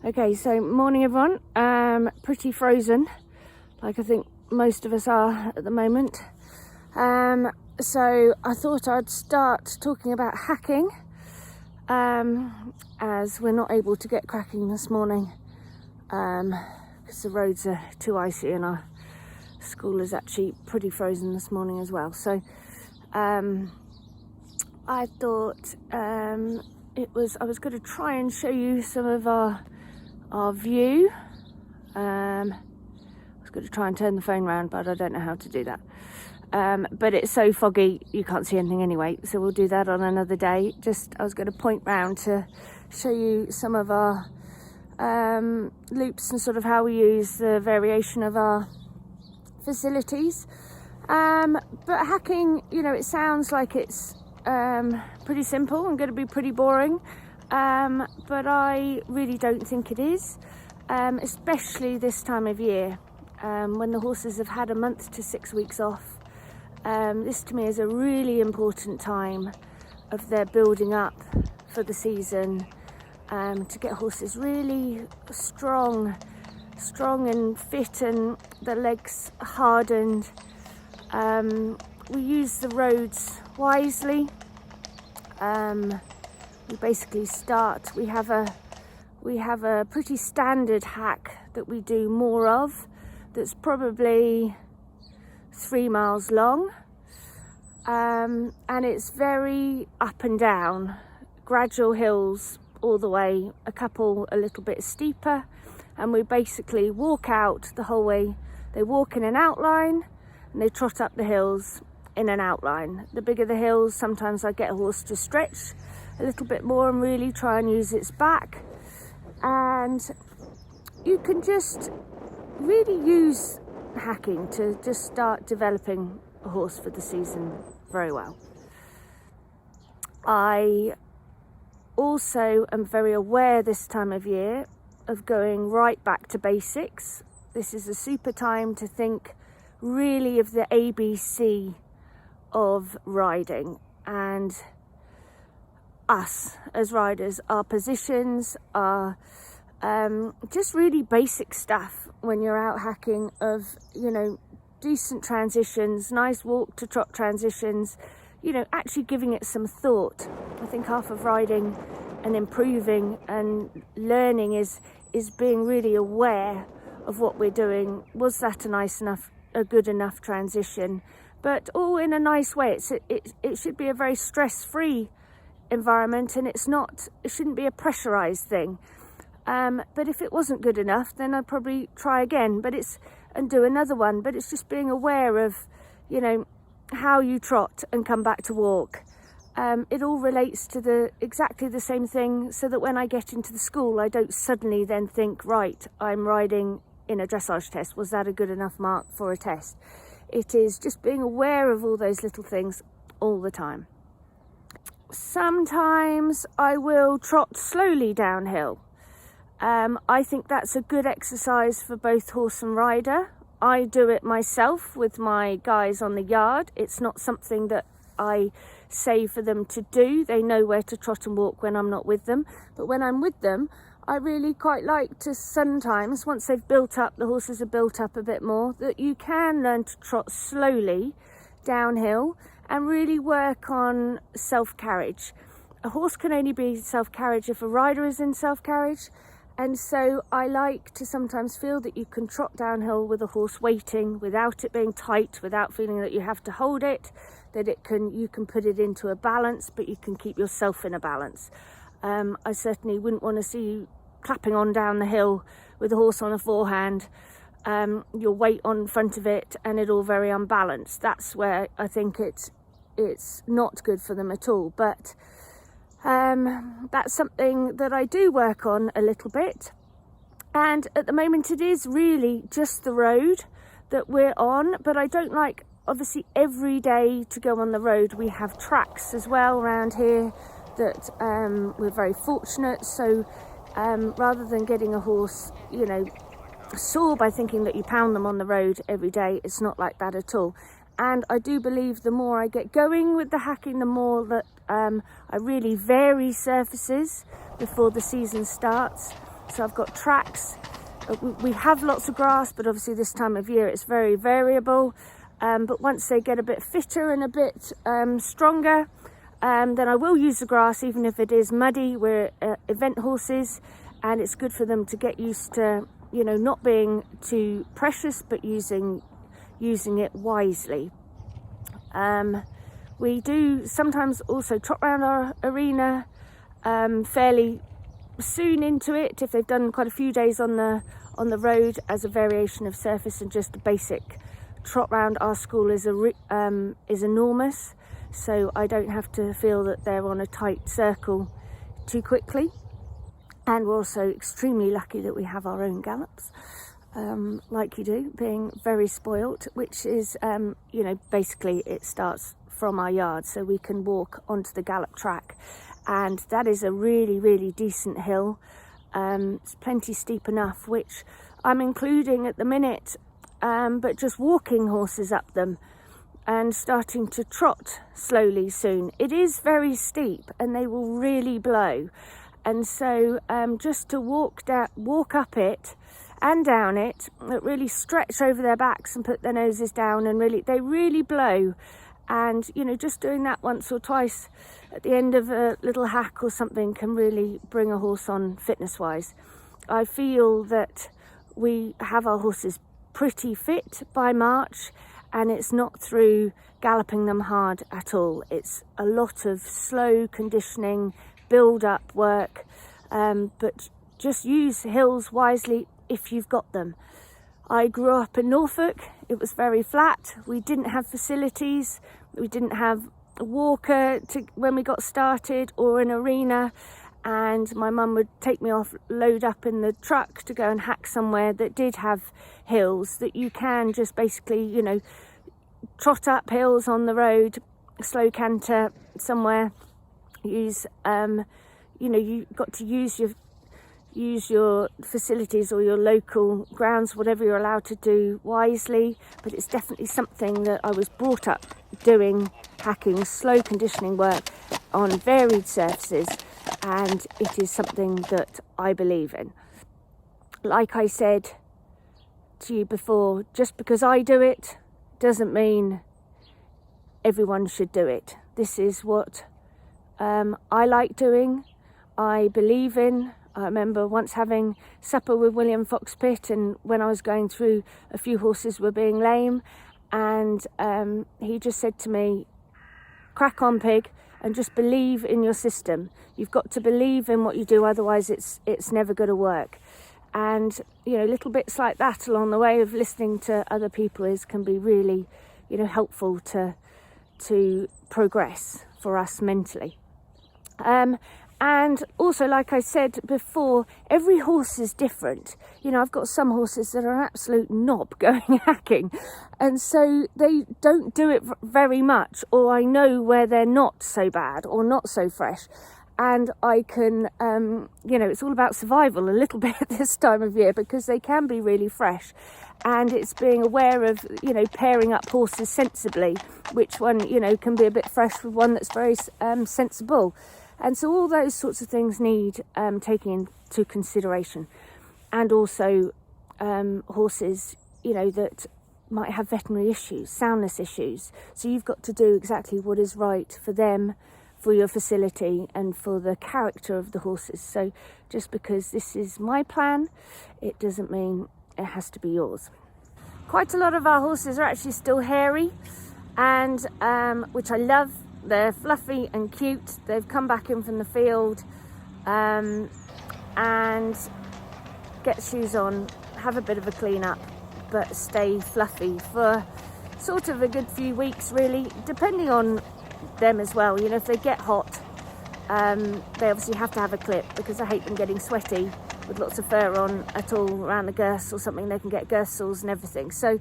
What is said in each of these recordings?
Okay, so morning everyone. Pretty frozen, like I think most of us are at the moment. So I thought I'd start talking about hacking, as we're not able to get cracking this morning because the roads are too icy and our school is actually pretty frozen this morning as well. So I thought I was going to try and show you some of our view. I was going to try and turn the phone round, but I don't know how to do that. But it's so foggy you can't see anything anyway, so we'll do that on another day. I was going to point round to show you some of our loops and sort of how we use the variation of our facilities. But hacking, it sounds like it's pretty simple and going to be pretty boring, but I really don't think it is, especially this time of year, when the horses have had a month to 6 weeks off. This to me is a really important time of their building up for the season, to get horses really strong and fit and the legs hardened. We use the roads wisely. We basically we have a pretty standard hack that we do more of, that's probably 3 miles long, and it's very up and down, gradual hills all the way, a couple a little bit steeper, and we basically walk out the whole way. They walk in an outline and they trot up the hills in an outline. The bigger the hills, sometimes I get a horse to stretch a little bit more and really try and use its back, and you can just really use hacking to just start developing a horse for the season very well. I also am very aware this time of year of going right back to basics. This is a super time to think really of the ABC of riding, and us as riders, our positions, our just really basic stuff when you're out hacking, of decent transitions, nice walk to trot transitions, actually giving it some thought. I think half of riding and improving and learning is being really aware of what we're doing. Was that a good enough transition? But all in a nice way. It should be a very stress-free environment, and it shouldn't be a pressurized thing. But if it wasn't good enough, then I'd probably try again and do another one. But it's just being aware of how you trot and come back to walk. It all relates to exactly the same thing, so that when I get into the school, I don't suddenly then think, right, I'm riding in a dressage test. Was that a good enough mark for a test? It is just being aware of all those little things all the time. Sometimes I will trot slowly downhill. I think that's a good exercise for both horse and rider. I do it myself with my guys on the yard. It's not something that I say for them to do. They know where to trot and walk when I'm not with them. But when I'm with them, I really quite like to sometimes, once they've built up, the horses are built up a bit more, that you can learn to trot slowly downhill and really work on self-carriage. A horse can only be self-carriage if a rider is in self-carriage. And so I like to sometimes feel that you can trot downhill with a horse waiting, without it being tight, without feeling that you have to hold it, that you can put it into a balance, but you can keep yourself in a balance. I certainly wouldn't want to see you clapping on down the hill with the horse on a forehand, your weight on front of it, and it all very unbalanced. That's where I think it's not good for them at all. But that's something that I do work on a little bit, and at the moment it is really just the road that we're on. But I don't like, obviously, every day to go on the road. We have tracks as well around here that we're very fortunate. So rather than getting a horse sore by thinking that you pound them on the road every day, it's not like that at all. And I do believe the more I get going with the hacking, the more that I really vary surfaces before the season starts. So I've got tracks. We have lots of grass, but obviously this time of year it's very variable. But once they get a bit fitter and a bit stronger, then I will use the grass, even if it is muddy. We're event horses, and it's good for them to get used to, you know, not being too precious, but using it wisely. We do sometimes also trot around our arena fairly soon into it, if they've done quite a few days on the road, as a variation of surface, and just a basic trot round our school is enormous, so I don't have to feel that they're on a tight circle too quickly. And we're also extremely lucky that we have our own gallops, like you do, being very spoilt, which is, you know, basically it starts from our yard, so we can walk onto the gallop track, and that is a really, really decent hill. It's plenty steep enough, which I'm including at the minute, but just walking horses up them and starting to trot slowly soon. It is very steep and they will really blow, and so just to walk up it and down it, really stretch over their backs and put their noses down, and they really blow. And, you know, just doing that once or twice at the end of a little hack or something can really bring a horse on fitness-wise. I feel that we have our horses pretty fit by March, and it's not through galloping them hard at all. It's a lot of slow conditioning, build-up work, but just use hills wisely if you've got them. I grew up in Norfolk. It was very flat. We didn't have facilities. We didn't have a walker when we got started, or an arena, and my mum would take me off, load up in the truck to go and hack somewhere that did have hills that you can just basically, you know, trot up hills on the road, slow canter somewhere, use, you know, you got to use your facilities or your local grounds, whatever you're allowed to do, wisely. But it's definitely something that I was brought up doing, hacking, slow conditioning work on varied surfaces, and it is something that I believe in. Like I said to you before, just because I do it doesn't mean everyone should do it. This is what I like doing, I believe in. I remember once having supper with William Foxpitt, and when I was going through, a few horses were being lame, and he just said to me, crack on, Pig, and just believe in your system. You've got to believe in what you do, otherwise it's never going to work. And, you know, little bits like that along the way of listening to other people can be really, you know, helpful to progress for us mentally. And also, like I said before, every horse is different. You know, I've got some horses that are an absolute knob going hacking, and so they don't do it very much, or I know where they're not so bad or not so fresh, and I can, you know, it's all about survival a little bit at this time of year, because they can be really fresh, and it's being aware of, you know, pairing up horses sensibly, which one, you know, can be a bit fresh with one that's very sensible. And so all those sorts of things need taking into consideration. And also horses, you know, that might have veterinary issues, soundness issues. So you've got to do exactly what is right for them, for your facility, and for the character of the horses. So just because this is my plan, it doesn't mean it has to be yours. Quite a lot of our horses are actually still hairy, and which I love. They're fluffy and cute. They've come back in from the field, and get shoes on, have a bit of a clean up, but stay fluffy for sort of a good few weeks, really, depending on them as well. You know, if they get hot, they obviously have to have a clip, because I hate them getting sweaty with lots of fur on at all around the girths or something. They can get girth sores and everything. So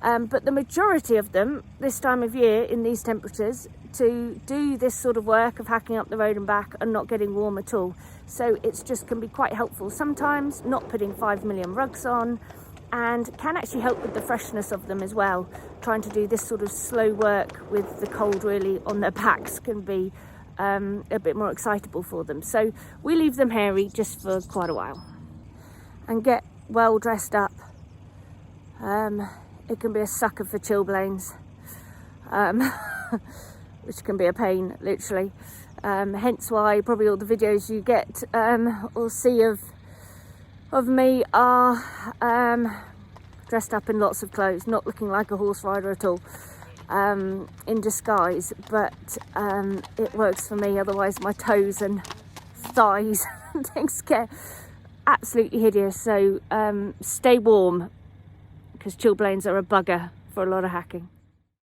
but the majority of them this time of year in these temperatures to do this sort of work of hacking up the road and back are not getting warm at all. So it's just can be quite helpful sometimes, not putting 5 million rugs on, and can actually help with the freshness of them as well. Trying to do this sort of slow work with the cold really on their backs can be a bit more excitable for them. So we leave them hairy just for quite a while. and get well dressed up. It can be a sucker for chilblains, which can be a pain, literally. Hence why probably all the videos you get or see of me are dressed up in lots of clothes, not looking like a horse rider at all, in disguise, but it works for me. Otherwise my toes and thighs and things get absolutely hideous. So stay warm, because chilblains are a bugger for a lot of hacking.